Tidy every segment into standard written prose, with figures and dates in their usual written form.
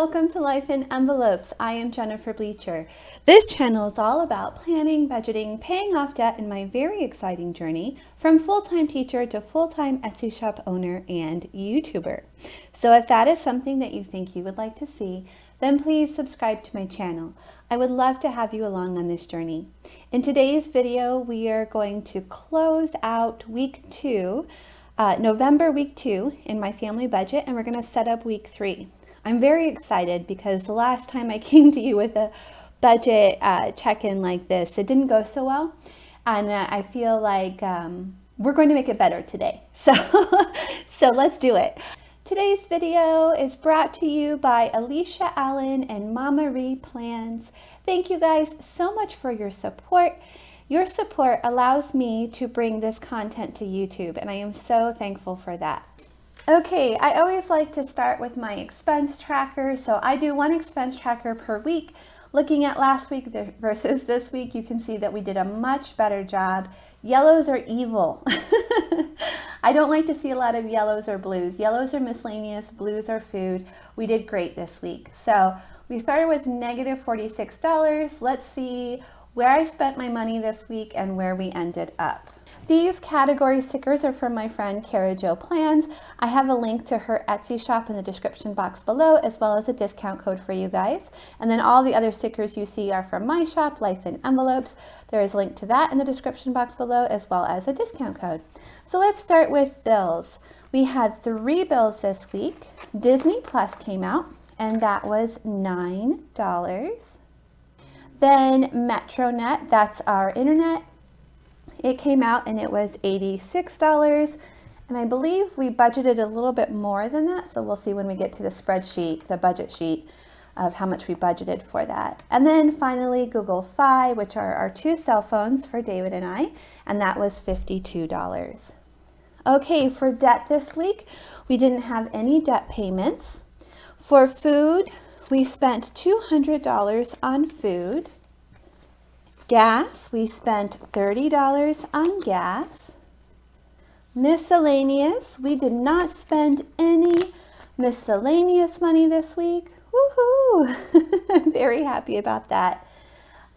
welcome to Life in Envelopes. I am Jennifer Bleecher. This channel is all about planning, budgeting, paying off debt, and my very exciting journey from full-time teacher to full-time Etsy shop owner and YouTuber. So if that is something that you think you would like to see, then please subscribe to my channel. I would love to have you along on this journey. In today's video, we are going to close out week 2, November week 2 in my family budget, and we're going to set up week 3. I'm very excited because the last time I came to you with a budget check-in like this, it didn't go so well, and I feel like we're going to make it better today. So let's do it. Today's video is brought to you by Iaisha Allen and MamaRhi Plans. Thank you guys so much for your support. Your support allows me to bring this content to YouTube, and I am so thankful for that. Okay, I always like to start with my expense tracker. So I do one expense tracker per week. Looking at last week versus this week, you can see that we did a much better job. Yellows are evil. I don't like to see a lot of yellows or blues. Yellows are miscellaneous, blues are food. We did great this week. So we started with negative $46. Let's see where I spent my money this week and where we ended up. These category stickers are from my friend Cara Jo Plans. I have a link to her Etsy shop in the description box below, as well as a discount code for you guys. And then all the other stickers you see are from my shop, Life in Envelopes. There is a link to that in the description box below, as well as a discount code. So let's start with bills. We had 3 bills this week. Disney Plus came out, and that was $9. Then MetroNet, that's our internet. It came out and it was $86. And I believe we budgeted a little bit more than that. So we'll see when we get to the spreadsheet, the budget sheet, of how much we budgeted for that. And then finally, Google Fi, which are our 2 cell phones for David and I, and that was $52. Okay, for debt this week, we didn't have any debt payments. For food, we spent $200 on food. Gas, we spent $30 on gas. Miscellaneous, we did not spend any miscellaneous money this week. Woohoo! I'm very happy about that.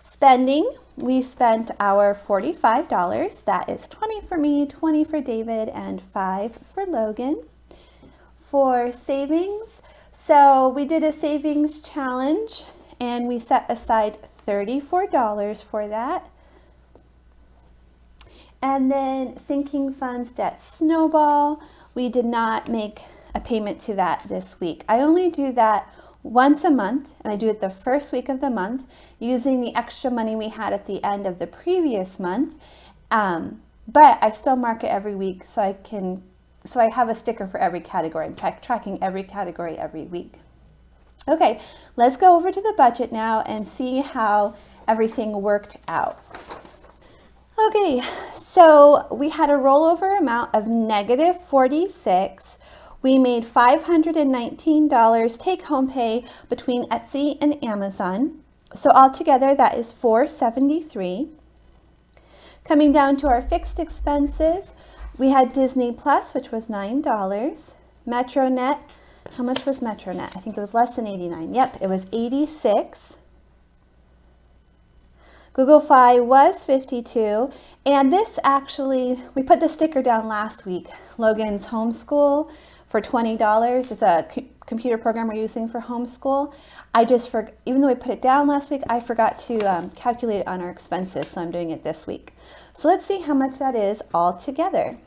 Spending, we spent our $45. That is 20 for me, 20 for David, and 5 for Logan. For savings, so we did a savings challenge and we set aside $34 for that. And then sinking funds debt snowball, we did not make a payment to that this week. I only do that once a month, and I do it the first week of the month using the extra money we had at the end of the previous month. But I still mark it every week so I have a sticker for every category. I'm tracking every category every week. Okay, let's go over to the budget now and see how everything worked out. Okay, so we had a rollover amount of negative $46. We made $519 take-home pay between Etsy and Amazon. So altogether, that is $473. Coming down to our fixed expenses, we had Disney Plus, which was $9. MetroNet, how much was MetroNet? I think it was less than $89. Yep, it was $86. Google Fi was $52. And this actually, we put the sticker down last week. Logan's Homeschool for $20. It's a computer program we're using for homeschool. Even though we put it down last week, I forgot to calculate it on our expenses, so I'm doing it this week. So let's see how much that is all together.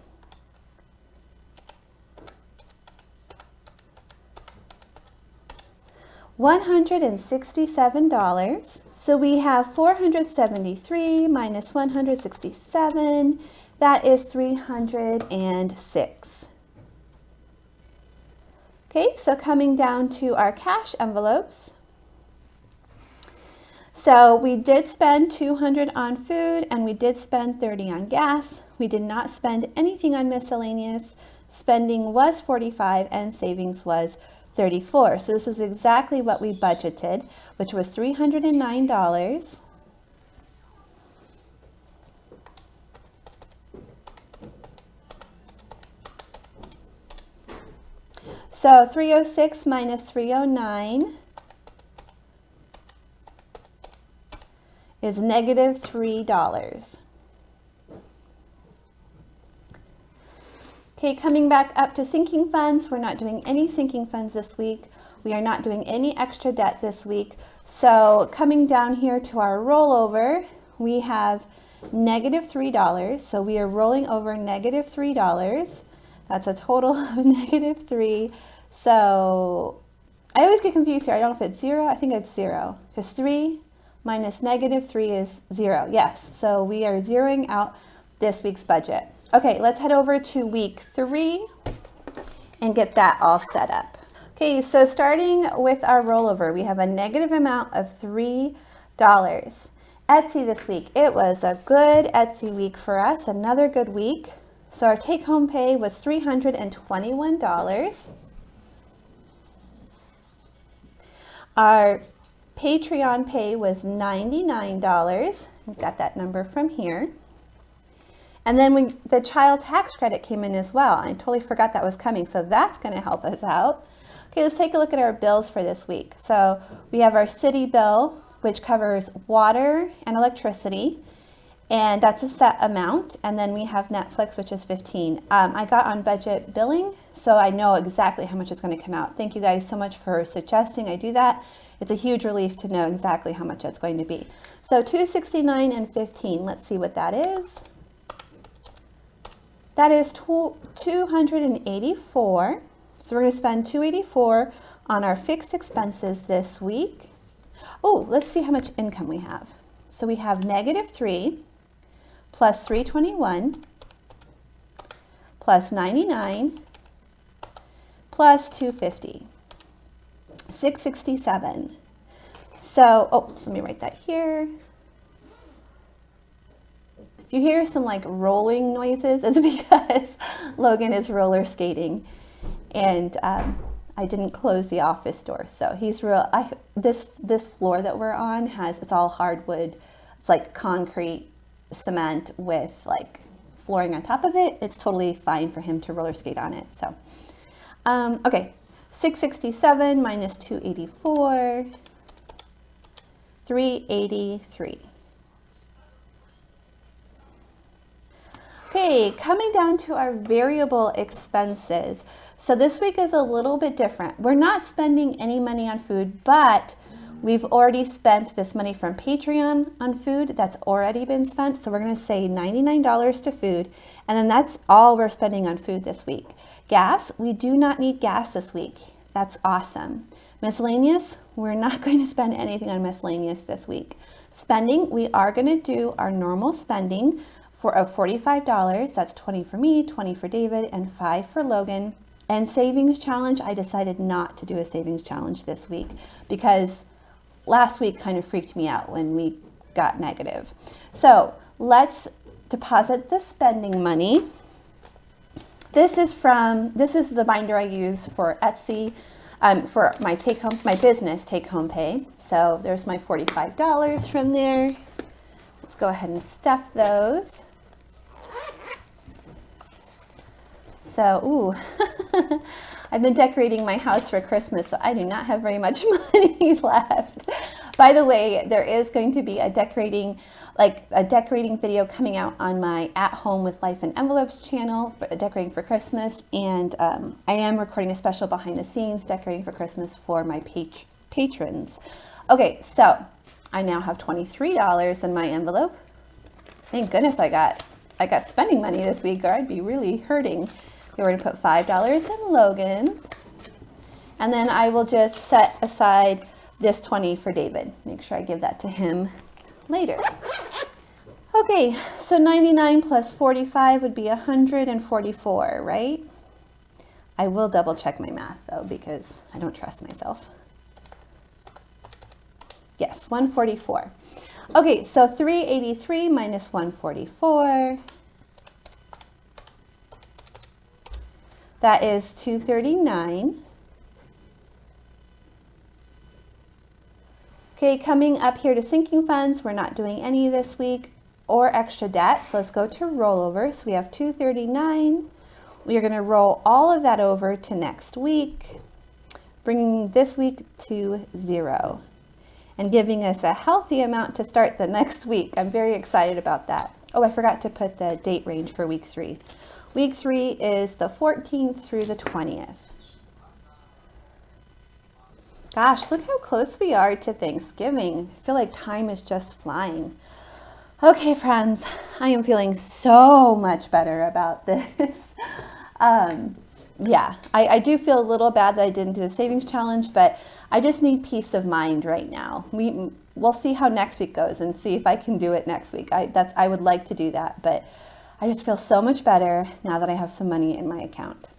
$167. So we have 473 minus 167. That is 306. Okay, so coming down to our cash envelopes. So we did spend $200 on food and we did spend $30 on gas. We did not spend anything on miscellaneous. Spending was $45 and savings was $34. So this was exactly what we budgeted, which was $309. So 306 minus 309 is negative $3. Okay, coming back up to sinking funds, we're not doing any sinking funds this week. We are not doing any extra debt this week. So coming down here to our rollover, we have negative $3. So we are rolling over negative $3. That's a total of negative 3. So I always get confused here. I don't know if it's 0. I think it's 0 because 3 minus negative 3 is 0. Yes, so we are zeroing out this week's budget. Okay, let's head over to week 3 and get that all set up. Okay, so starting with our rollover, we have a negative amount of $3. Etsy this week, it was a good Etsy week for us, another good week. So our take-home pay was $321. Our Patreon pay was $99. We've got that number from here. And then the child tax credit came in as well. I totally forgot that was coming, so that's going to help us out. Okay, let's take a look at our bills for this week. So we have our city bill, which covers water and electricity, and that's a set amount. And then we have Netflix, which is $15. I got on budget billing, so I know exactly how much it's going to come out. Thank you guys so much for suggesting I do that. It's a huge relief to know exactly how much it's going to be. So $269 and $15. Let's see what that is. That is $284. So we're going to spend $284 on our fixed expenses this week. Oh, let's see how much income we have. So we have negative 3 plus 321 plus 99 plus 250. 667. So, let me write that here. If you hear some like rolling noises, it's because Logan is roller skating, and I didn't close the office door, so he's this floor that we're on it's all hardwood. It's like concrete cement with like flooring on top of it. It's totally fine for him to roller skate on it. So, okay, 667 minus 284, 383. Okay, coming down to our variable expenses. So this week is a little bit different. We're not spending any money on food, but we've already spent this money from Patreon on food. That's already been spent. So we're going to say $99 to food. And then that's all we're spending on food this week. Gas, we do not need gas this week. That's awesome. Miscellaneous, we're not going to spend anything on miscellaneous this week. Spending, we are going to do our normal spending of $45. That's 20 for me, 20 for David, and 5 for Logan. And savings challenge, I decided not to do a savings challenge this week because last week kind of freaked me out when we got negative. So let's deposit the spending money. This is the binder I use for Etsy, for my business take-home pay. So there's my $45 from there. Let's go ahead and stuff those. So, I've been decorating my house for Christmas, so I do not have very much money left. By the way, there is going to be a decorating video coming out on my At Home with Life in Envelopes channel, decorating for Christmas, and I am recording a special behind the scenes decorating for Christmas for my patrons. Okay, so I now have $23 in my envelope. Thank goodness I got spending money this week, or I'd be really hurting. We're going to put $5 in Logan's, and then I will just set aside this 20 for David. Make sure I give that to him later. Okay, so 99 plus 45 would be 144, right? I will double check my math though, because I don't trust myself. Yes, 144. Okay, so 383 minus 144. That is 239. Okay, coming up here to sinking funds, we're not doing any this week or extra debt. So let's go to rollover. So we have 239. We are going to roll all of that over to next week, bringing this week to 0. and giving us a healthy amount to start the next week. I'm very excited about that. Oh, I forgot to put the date range for week 3. Week 3 is the 14th through the 20th. Gosh, look how close we are to Thanksgiving. I feel like time is just flying. Okay, friends, I am feeling so much better about this. Yeah, I do feel a little bad that I didn't do the savings challenge, but I just need peace of mind right now. We'll see how next week goes and see if I can do it next week. I would like to do that, but I just feel so much better now that I have some money in my account.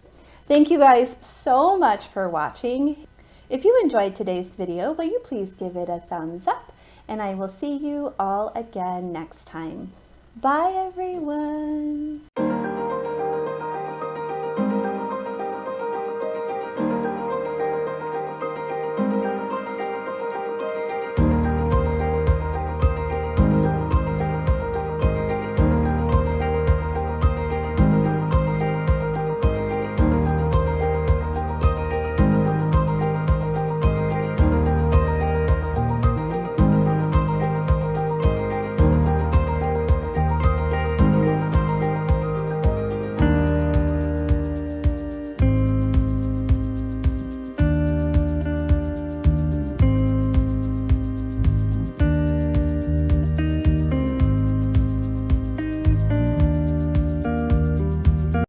Thank you guys so much for watching. If you enjoyed today's video, will you please give it a thumbs up, and I will see you all again next time. Bye, everyone.